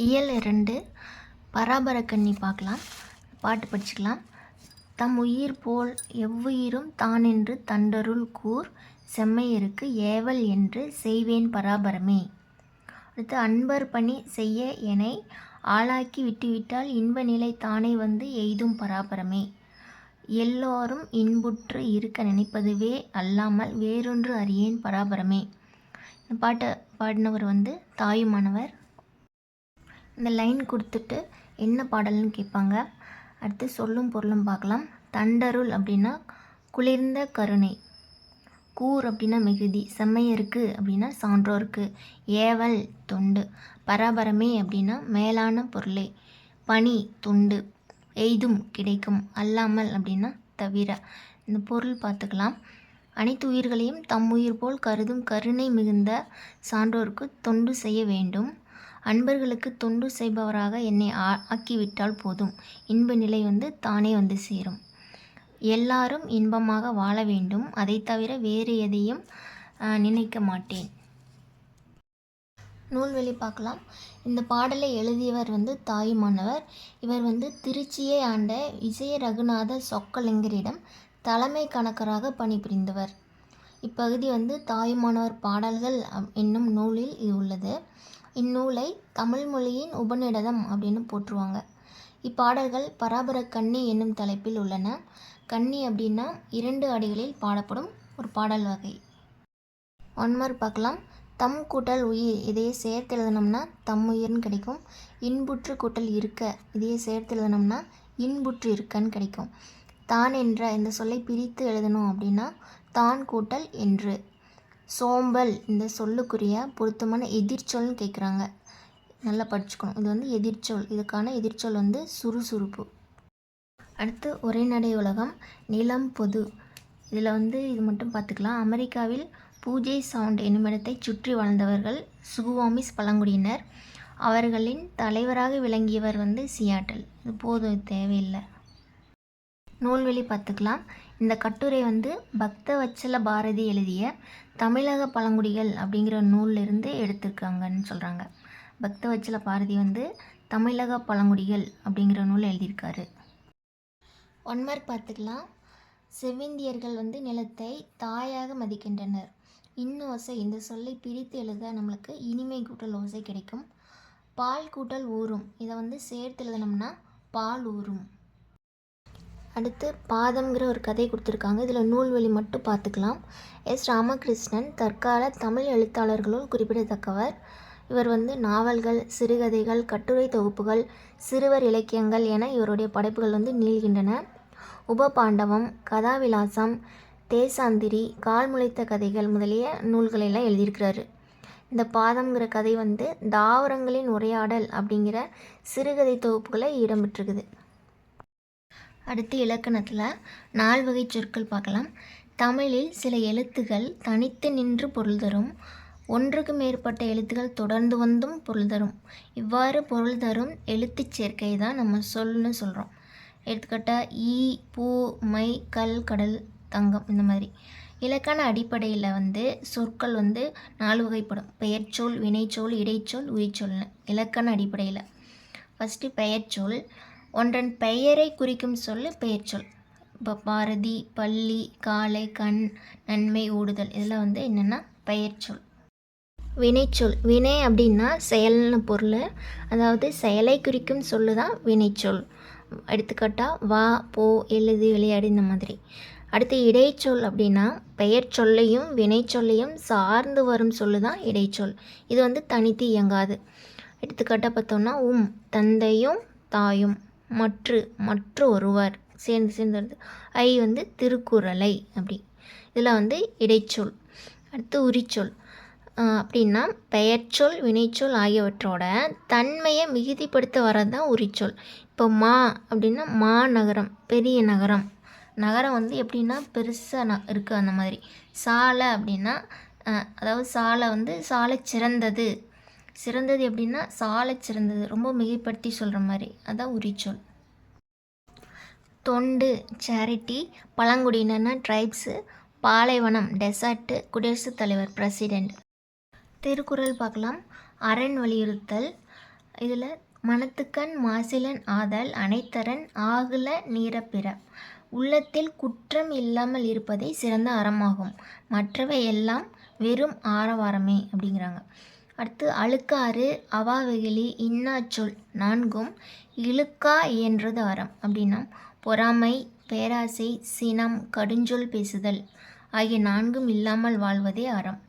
இயல் 2 பராபரக்கண்ணி பார்க்கலாம். பாட்டு படிச்சுக்கலாம். தம் உயிர் போல் எவ்வுயிரும் தானென்று தண்டருள் கூர் செம்மையருக்கு ஏவல் என்று செய்வேன் பராபரமே. அடுத்து அன்பர் பணி செய்ய எனை ஆளாக்கி விட்டுவிட்டால் இன்ப நிலை தானே வந்து எய்தும் பராபரமே. எல்லோரும் இன்புற்று இருக்க நினைப்பதுவே அல்லாமல் வேறொன்று அறியேன் பராபரமே. இந்த பாட்டை பாடினவர் தாயுமானவர். இந்த லைன் கொடுத்துட்டு என்ன பாடல்னு கேட்பாங்க. அடுத்து சொல்லும் பொருளும் பார்க்கலாம். தண்டருள் அப்படின்னா குளிர்ந்த கருணை, கூர் அப்படின்னா மிகுதி, செம்மையருக்கு அப்படின்னா சான்றோருக்கு, ஏவல் தொண்டு, பராபரமே அப்படின்னா மேலான பொருளை, பணி தொண்டு, எய்தும் கிடைக்கும், அல்லாமல் அப்படின்னா தவிர. இந்த பொருள் பார்த்துக்கலாம். அனைத்து உயிர்களையும் தம் உயிர் போல் கருதும் கருணை மிகுந்த சான்றோருக்கு தொண்டு செய்ய வேண்டும். அன்பர்களுக்கு தொண்டு செய்பவராக என்னை ஆக்கிவிட்டால் போதும், இன்ப நிலை தானே சேரும். எல்லாரும் இன்பமாக வாழ வேண்டும், அதை தவிர வேறு எதையும் நினைக்க மாட்டேன். நூல்வெளி பார்க்கலாம். இந்த பாடலை எழுதியவர் தாயுமானவர். இவர் திருச்சியை ஆண்ட விஜய ரகுநாத சொக்கலிங்கரிடம் தலைமை கணக்கராக பணிபுரிந்தவர். இப்பகுதி தாயுமானவர் பாடல்கள் என்னும் நூலில் இது உள்ளது. இந்நூலை தமிழ் மொழியின் உபநிடதம் அப்படின்னு போற்றுவாங்க. இப்பாடல்கள் பராபரக்கண்ணி என்னும் தலைப்பில் உள்ளன. கண்ணி அப்படின்னா 2 அடிகளில் பாடப்படும் ஒரு பாடல் வகை. ஒன்மர் பார்க்கலாம். தம் கூட்டல் உயிர் இதையே சேர்த்து எழுதணும்னா தம் உயிர்னு கிடைக்கும். இன்புற்று கூட்டல் இருக்க இதையே சேர்த்து எழுதணும்னா இன்புற்று இருக்கன்னு கிடைக்கும். தான் என்ற இந்த சொல்லை பிரித்து எழுதணும் அப்படின்னா தான் கூட்டல் என்று. சோம்பல் இந்த சொல்லுக்குரிய பொருத்தமான எதிர்ச்சொல்னு கேட்குறாங்க. நல்லா படிச்சுக்கணும். இது எதிர்ச்சொல். இதுக்கான எதிர்ச்சொல் சுறுசுறுப்பு. அடுத்து உரைநடை உலகம், நிலம் பொது. இதில் இது மட்டும் பார்த்துக்கலாம். அமெரிக்காவில் பூஜை சவுண்ட் என்னுமிடத்தை சுற்றி வாழ்ந்தவர்கள் சுகுவாமிஸ் பழங்குடியினர். அவர்களின் தலைவராக விளங்கியவர் சியாட்டல். இது போதும், தேவையில்லை. நூல்வெளி பார்த்துக்கலாம். இந்த கட்டுரை பக்தவத்சல பாரதி எழுதிய தமிழக பழங்குடிகள் அப்படிங்கிற நூலிலிருந்து எடுத்திருக்காங்கன்னு சொல்கிறாங்க. பக்தவத்சல பாரதி தமிழக பழங்குடிகள் அப்படிங்கிற நூல் எழுதியிருக்காரு. ஒன்மார்க் பார்த்துக்கலாம். செவ்விந்தியர்கள் நிலத்தை தாயாக மதிக்கின்றனர். இன்னோசை இந்த சொல்லை பிரித்து எழுத நம்மளுக்கு இனிமை கூட்டல் ஓசை கிடைக்கும். பால் கூட்டல் ஊறும் இதை சேர்த்து எழுதணும்னா பால் ஊறும். அடுத்து பாதம்ங்கிற ஒரு கதை கொடுத்துருக்காங்க. இதில் நூல்வெளி மட்டும் பார்த்துக்கலாம். எஸ் ராமகிருஷ்ணன் தற்கால தமிழ் எழுத்தாளர்களுள் குறிப்பிடத்தக்கவர். இவர் நாவல்கள், சிறுகதைகள், கட்டுரை தொகுப்புகள், சிறுவர் இலக்கியங்கள் என இவருடைய படைப்புகள் நீள்கின்றன. உபபாண்டவம், கதாவிலாசம், தேசாந்திரி, கால் முளைத்த கதைகள் முதலிய நூல்களெல்லாம் எழுதியிருக்கிறாரு. இந்த பாதம்ங்கிற கதை தாவரங்களின் உரையாடல் அப்படிங்கிற சிறுகதை தொகுப்புகளை இடம்பெற்றிருக்குது. அடுத்து இலக்கணத்தில் 4 வகை சொற்கள் பார்க்கலாம். தமிழில் சில எழுத்துகள் தனித்து நின்று பொருள் தரும். ஒன்றுக்கு மேற்பட்ட எழுத்துக்கள் தொடர்ந்து வந்தும் பொருள் தரும். இவ்வாறு பொருள் தரும் எழுத்துச் சேர்க்கை தான் நம்ம சொல்னு சொல்கிறோம். எடுத்துக்கிட்டால் ஈ, பூ, மை, கல், கடல், தங்கம் இந்த மாதிரி. இலக்கண அடிப்படையில் சொற்கள் 4 வகைப்படும். பெயர்ச்சொல், வினைச்சொல், இடைச்சொல், உரிச்சொல்னு. இலக்கண அடிப்படையில் ஃபஸ்ட்டு பெயர்ச்சொல். ஒன்றன் பெயரை குறிக்கும் சொல் பெயர்ச்சொல். இப்போ பாரதி, பள்ளி, காலை, கண், நன்மை, ஊடுதல் இதெல்லாம் என்னென்னா பெயர்ச்சொல். வினைச்சொல். வினை அப்படின்னா செயல்னு பொருள். அதாவது செயலை குறிக்கும் சொல்லு தான் வினைச்சொல். எடுத்துக்காட்டால் வா, போ, எழுது, விளையாடு இந்த மாதிரி. அடுத்து இடைச்சொல் அப்படின்னா பெயர் சொல்லையும் வினைச்சொல்லையும் சார்ந்து வரும் சொல்லு தான் இடைச்சொல். இது தனித்து இயங்காது. எடுத்துக்காட்டாக பார்த்தோம்னா தந்தையும் தாயும், மற்ற ஒருவர் சேர்ந்து வருது. ஐ திருக்குறளை அப்படி. இதில் இடைச்சொல். அடுத்து உரிச்சொல் அப்படின்னா பெயர்ச்சொல், வினைச்சொல் ஆகியவற்றோட தன்மையை மிகுதிப்படுத்த வரது தான் உரிச்சொல். இப்போ மா அப்படின்னா மாநகரம், பெரிய நகரம். நகரம் எப்படின்னா பெருசாக இருக்குது அந்த மாதிரி. சாலை அப்படின்னா அதாவது சாலை சாலை சிறந்தது. சிறந்தது எப்படின்னா சாலை சிறந்தது, ரொம்ப மிகைப்படுத்தி சொல்கிற மாதிரி, அதான் உரிச்சொல். தொண்டு சேரிட்டி, பழங்குடியினர்னா ட்ரைப்ஸு, பாலைவனம் டெசர்ட்டு, குடியரசுத் தலைவர் பிரசிடெண்ட். திருக்குறள் பார்க்கலாம். அரண் வலியுறுத்தல், இதில் மனத்துக்கண் மாசிலன் ஆதல் அனைத்தரன் ஆகுல நீரப்பிற. உள்ளத்தில் குற்றம் இல்லாமல் இருப்பதே சிறந்த அறமாகும். மற்றவை எல்லாம் வெறும் ஆரவாரமே அப்படிங்கிறாங்க. அடுத்து அழுக்காறு அவாவெகிலி இன்னாச்சொல் நான்கும் இழுக்கா இயன்றது அறம். அப்படின்னா பொறாமை, பேராசை, சினம், கடுஞ்சொல் பேசுதல் ஆகிய நான்கும் இல்லாமல் வாழ்வதே அறம்.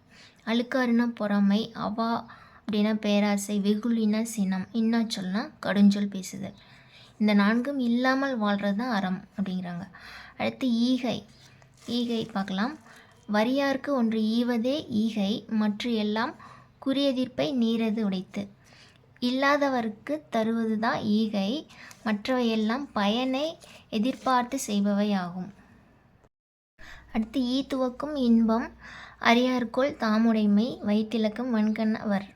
அழுக்காறுனா பொறாமை, அவா அப்படின்னா பேராசை, வெகுளினா சினம், இன்னாச்சொல்னா கடுஞ்சொல் பேசுதல். இந்த நான்கும் இல்லாமல் வாழ்கிறது தான் அறம் அப்படிங்கிறாங்க. அடுத்து ஈகை பார்க்கலாம். வரியார்க்கு ஒன்று ஈவதே ஈகை, மற்ற எல்லாம் குறியெதிர்ப்பை நீரது உடைத்து. இல்லாதவருக்கு தருவது தான் ஈகை, மற்றவையெல்லாம் பயனை எதிர்பார்த்து செய்பவை ஆகும். அடுத்து துவக்கும் இன்பம் அறியார்கொள் தாமுடைமை வயிற்றிலக்கம் வன்கணவர்.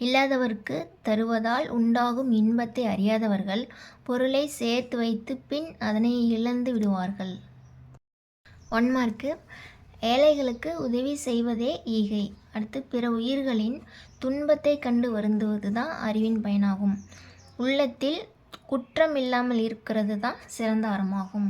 இல்லாதவருக்கு தருவதால் உண்டாகும் இன்பத்தை அறியாதவர்கள் பொருளை சேர்த்து வைத்து பின் அதனை இழந்து விடுவார்கள். 1 மார்க்கு. ஏழைகளுக்கு உதவி செய்வதே ஈகை. அடுத்து பிற உயிர்களின் துன்பத்தை கண்டு வருந்துவது தான் அறிவின் பயனாகும். உள்ளத்தில் குற்றம் இல்லாமல் இருக்கிறது தான் சிறந்த அறமாகும்.